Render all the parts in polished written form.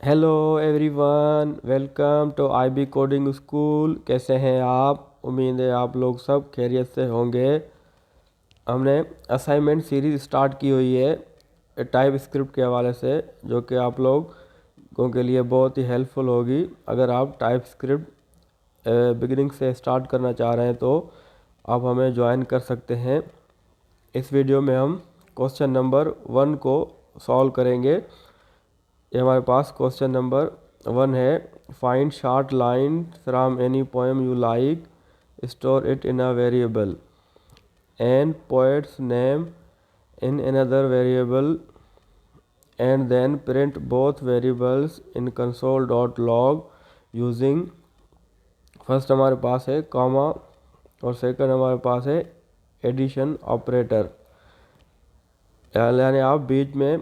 Hello everyone, welcome to IB coding school. कैसे हैं आप? उम्मीद है आप लोग सब खैरियत से होंगे। हमने असाइनमेंट सीरीज़ स्टार्ट की हुई है टाइप स्क्रिप्ट के हवाले से, जो कि आप लोगों के लिए बहुत ही हेल्पफुल होगी। अगर आप टाइप स्क्रिप्ट बिगिनिंग से स्टार्ट करना चाह रहे हैं तो आप हमें ज्वाइन कर सकते हैं। इस वीडियो में हम क्वेश्चन नंबर 1 को सॉल्व करेंगे। ये हमारे पास क्वेश्चन नंबर 1 है। Find short line from any poem you like, store it in a variable and poet's name in another variable and then print both variables in console.log using. First हमारे पास है comma और second हमारे पास है addition operator. यानी आप बीच में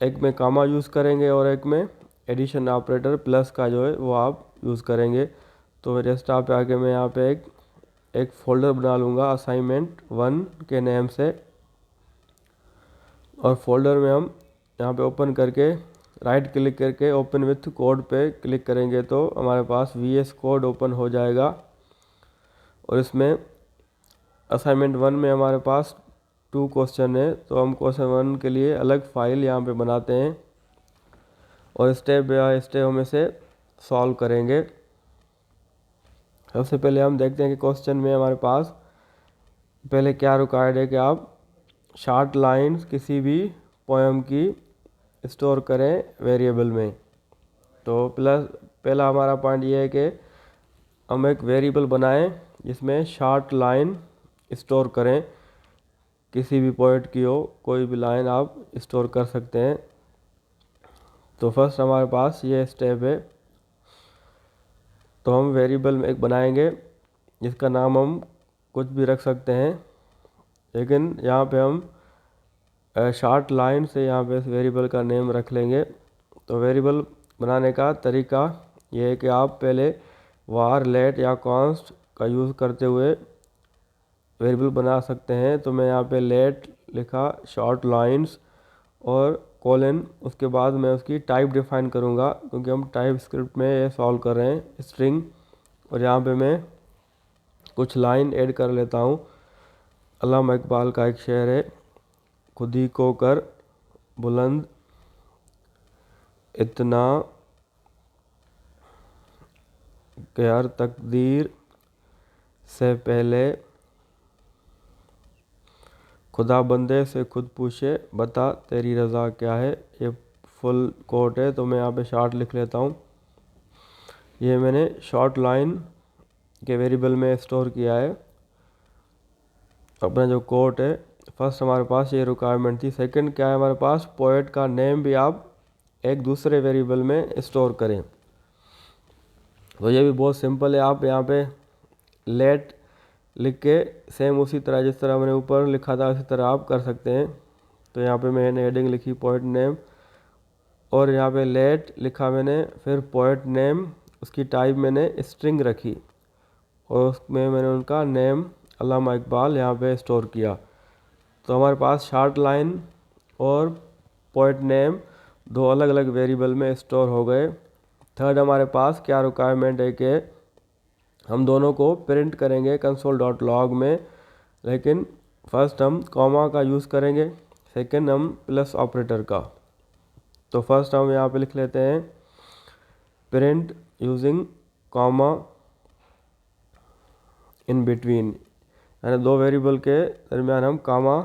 एक में कॉमा यूज़ करेंगे और एक में एडिशन ऑपरेटर प्लस का जो है वो आप यूज़ करेंगे। तो डेस्कटॉप पे आके मैं यहाँ पे एक फ़ोल्डर बना लूँगा असाइनमेंट 1 के नेम से, और फोल्डर में हम यहाँ पे ओपन करके राइट क्लिक करके ओपन विथ कोड पे क्लिक करेंगे तो हमारे पास VS कोड ओपन हो जाएगा। और इसमें असाइनमेंट 1 में हमारे पास 2 क्वेश्चन है, तो हम क्वेश्चन 1 के लिए अलग फाइल यहाँ पे बनाते हैं और स्टेप बाय स्टेप हम इसे सॉल्व करेंगे। सबसे पहले हम देखते हैं कि क्वेश्चन में हमारे पास पहले क्या रिक्वायर्ड है कि आप शॉर्ट लाइंस किसी भी पोएम की स्टोर करें वेरिएबल में। तो प्लस पहला हमारा पॉइंट ये है कि हम एक वेरिएबल बनाएं जिसमें शॉर्ट लाइन स्टोर करें। किसी भी पोएट की हो कोई भी लाइन आप स्टोर कर सकते हैं। तो फर्स्ट हमारे पास ये स्टेप है। तो हम वेरिएबल में एक बनाएंगे जिसका नाम हम कुछ भी रख सकते हैं, लेकिन यहाँ पे हम शॉर्ट लाइन से यहाँ पे इस वेरिएबल का नेम रख लेंगे। तो वेरिएबल बनाने का तरीका ये है कि आप पहले वार लेट या कॉन्स्ट का यूज़ करते हुए वेरिएबल बना सकते हैं। तो मैं यहाँ पे लेट लिखा शॉर्ट लाइंस और कोलन, उसके बाद मैं उसकी टाइप डिफाइन करूँगा क्योंकि हम टाइप स्क्रिप्ट में ये सॉल्व कर रहे हैं स्ट्रिंग। और यहाँ पे मैं कुछ लाइन ऐड कर लेता हूँ। अल्लामा इकबाल का एक शेर है, खुद ही को कर बुलंद इतना कि हर तकदीर से पहले खुदा बंदे से खुद पूछे बता तेरी रज़ा क्या है। ये फुल कोट है, तो मैं यहाँ पे शॉर्ट लिख लेता हूँ। ये मैंने शॉर्ट लाइन के वेरिएबल में स्टोर किया है अपना जो कोट है। फर्स्ट हमारे पास ये रिक्वायरमेंट थी। सेकंड क्या है हमारे पास, पोएट का नेम भी आप एक दूसरे वेरिएबल में स्टोर करें। तो ये भी बहुत सिंपल है। आप यहाँ पे लेट लिख के सेम उसी तरह जिस तरह मैंने ऊपर लिखा था उसी तरह आप कर सकते हैं। तो यहाँ पे मैंने हेडिंग लिखी पोएट नेम और यहाँ पे लेट लिखा मैंने, फिर पोएट नेम, उसकी टाइप मैंने स्ट्रिंग रखी और उसमें मैंने उनका नेम अल्लामा इकबाल यहाँ पे स्टोर किया। तो हमारे पास शॉर्ट लाइन और पोएट नेम दो अलग अलग वेरिएबल में स्टोर हो गए। थर्ड हमारे पास क्या रिक्वायरमेंट है कि हम दोनों को प्रिंट करेंगे console.log में, लेकिन फर्स्ट हम कॉमा का यूज़ करेंगे, सेकंड हम प्लस ऑपरेटर का। तो फर्स्ट हम यहाँ पे लिख लेते हैं print using comma in between, यानी दो वेरिएबल के दरमियान हम कॉमा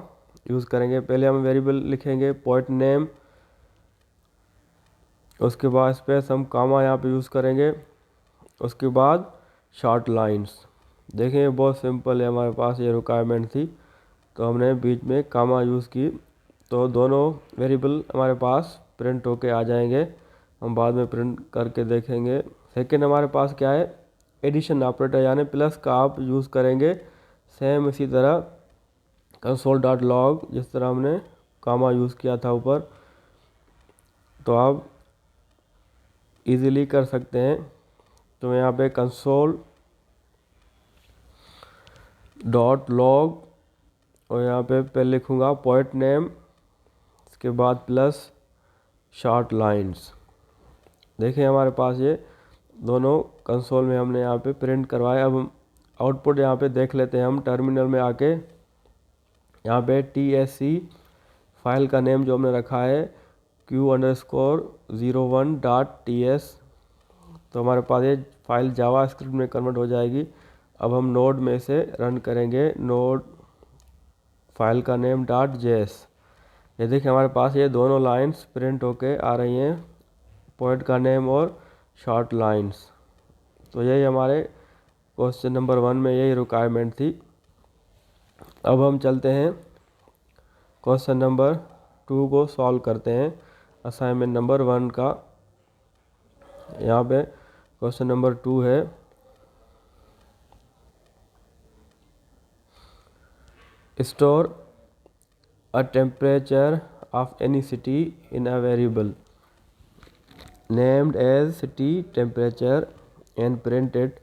यूज़ करेंगे। पहले हम वेरिएबल लिखेंगे पोएट नेम, उसके बाद स्पेस हम कॉमा यहाँ पे यूज़ करेंगे, उसके बाद शॉर्ट लाइंस। देखें बहुत सिंपल है, हमारे पास ये रिक्वायरमेंट थी तो हमने बीच में कॉमा यूज़ की, तो दोनों वेरिएबल हमारे पास प्रिंट होके आ जाएंगे। हम बाद में प्रिंट करके देखेंगे। सेकंड हमारे पास क्या है, एडिशन ऑपरेटर, यानी प्लस का आप यूज़ करेंगे सेम इसी तरह console.log जिस तरह हमने कॉमा यूज़ किया था ऊपर, तो आप इजीली कर सकते हैं। तो यहाँ पे console.log और यहाँ पे पहले लिखूँगा पोएट नेम, इसके बाद प्लस शॉर्ट लाइंस। देखिए हमारे पास ये दोनों कंसोल में हमने यहाँ पे प्रिंट करवाया। अब आउटपुट यहाँ पे देख लेते हैं हम टर्मिनल में आके। यहाँ पे TSC फाइल का नेम जो हमने रखा है Q_01.ts, तो हमारे पास ये फाइल जावा स्क्रिप्ट में कन्वर्ट हो जाएगी। अब हम नोड में से रन करेंगे, नोड फाइल का नेम .js। ये देखिए हमारे पास ये दोनों लाइंस प्रिंट होके आ रही हैं, पोएट का नेम और शॉर्ट लाइंस। तो यही हमारे क्वेश्चन नंबर 1 में यही रिक्वायरमेंट थी। अब हम चलते हैं क्वेश्चन नंबर 2 को सॉल्व करते हैं, असाइनमेंट नंबर 1 का। यहाँ पे क्वेश्चन नंबर 2 है, store a temperature of any city in a variable named as city temperature and print it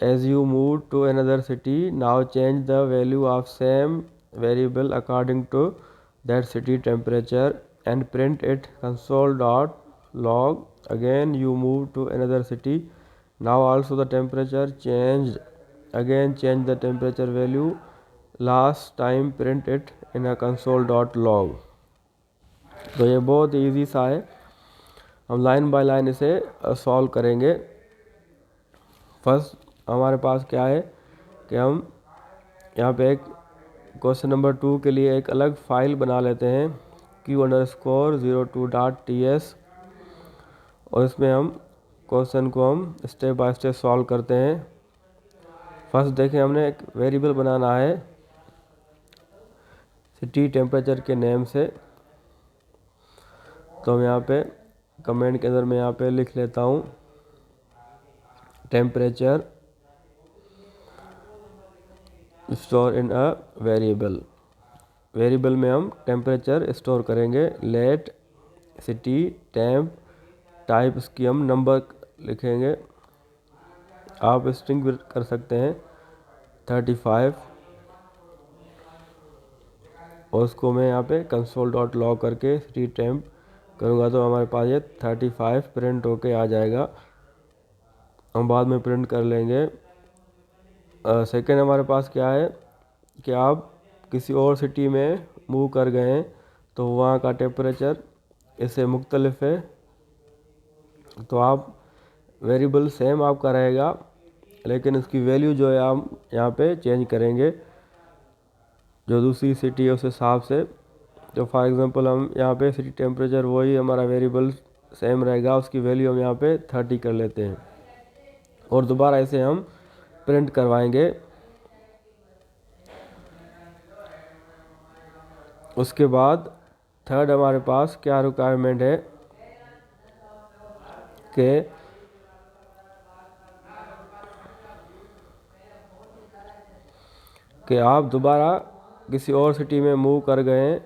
as you move to another city. Now change the value of same variable according to that city temperature and print it console.log. Again you move to another city. Now also the temperature changed. Again change the temperature value. Last time print it in a console.log. तो ये बहुत easy सा है, हम line by line इसे solve करेंगे। First हमारे पास क्या है कि हम यहाँ पे एक क्वेश्चन नंबर 2 के लिए एक अलग फाइल बना लेते हैं Q_02.ts, और इसमें हम क्वेश्चन को हम स्टेप बाय स्टेप सॉल्व करते हैं। फर्स्ट देखें, हमने एक वेरिएबल बनाना है सिटी टेम्परेचर के नेम से। तो हम यहाँ पे कमेंट के अंदर मैं यहाँ पे लिख लेता हूँ temperature store in a variable. Variable में हम टेम्परेचर स्टोर करेंगे। लेट सिटी टेम्प टाइप, इसकी हम नंबर लिखेंगे, आप स्ट्रिंग भी कर सकते हैं 35, और उसको मैं यहाँ पे console.log करके सिटी टेम्प करूँगा तो हमारे पास ये 35 प्रिंट होके आ जाएगा। हम बाद में प्रिंट कर लेंगे। सेकेंड हमारे पास क्या है कि आप किसी और सिटी में मूव कर गए हैं तो वहाँ का टेम्परेचर इससे मुख्तलिफ है, तो आप वेरिएबल सेम आपका रहेगा लेकिन इसकी वैल्यू जो है हम यहाँ पे चेंज करेंगे जो दूसरी सिटी है उस हिसाब से। तो फॉर एग्जांपल हम यहाँ पे सिटी टेम्परेचर वही हमारा वेरिएबल सेम रहेगा, उसकी वैल्यू हम यहाँ पे 30 कर लेते हैं और दोबारा इसे हम प्रिंट करवाएंगे। उसके बाद थर्ड हमारे पास क्या रिक्वायरमेंट है कि आप दोबारा किसी और सिटी में मूव कर गए हैं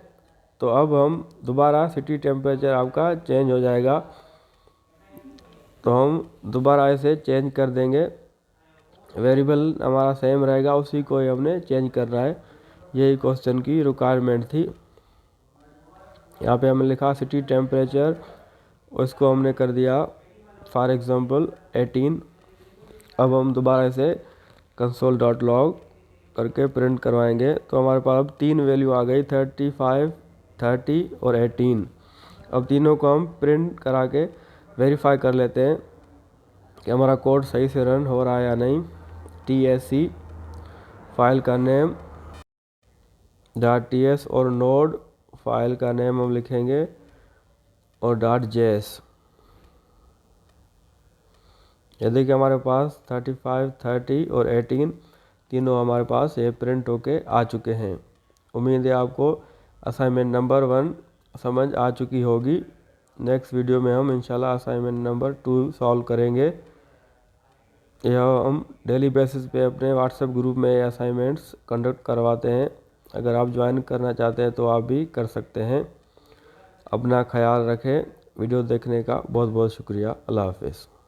तो अब हम दोबारा सिटी टेम्परेचर आपका चेंज हो जाएगा, तो हम दोबारा इसे चेंज कर देंगे। वेरिएबल हमारा सेम रहेगा, उसी को ही हमने चेंज करना है। यही क्वेश्चन की रिक्वायरमेंट थी। यहाँ पे हमने लिखा सिटी टेम्परेचर, उसको हमने कर दिया फॉर एग्जांपल 18। अब हम दोबारा इसे console.log करके प्रिंट करवाएंगे तो हमारे पास अब 3 वैल्यू आ गई 35, 30 और 18। अब तीनों को हम प्रिंट करा के वेरीफाई कर लेते हैं कि हमारा कोड सही से रन हो रहा है या नहीं। TSC फाइल का नेम .ts और नोड फाइल का नेम हम लिखेंगे और .js। ये देखिए हमारे पास 35, 30 और 18 तीनों हमारे पास ये प्रिंट होके आ चुके हैं। उम्मीद है आपको असाइनमेंट नंबर 1 समझ आ चुकी होगी। नेक्स्ट वीडियो में हम इंशाल्लाह असाइनमेंट नंबर 2 सॉल्व करेंगे। यह हम डेली बेसिस पे अपने व्हाट्सएप ग्रुप में असाइनमेंट्स कंडक्ट करवाते हैं। अगर आप ज्वाइन करना चाहते हैं तो आप भी कर सकते हैं। अपना ख्याल रखें। वीडियो देखने का बहुत बहुत शुक्रिया। अल्लाह हाफिज़।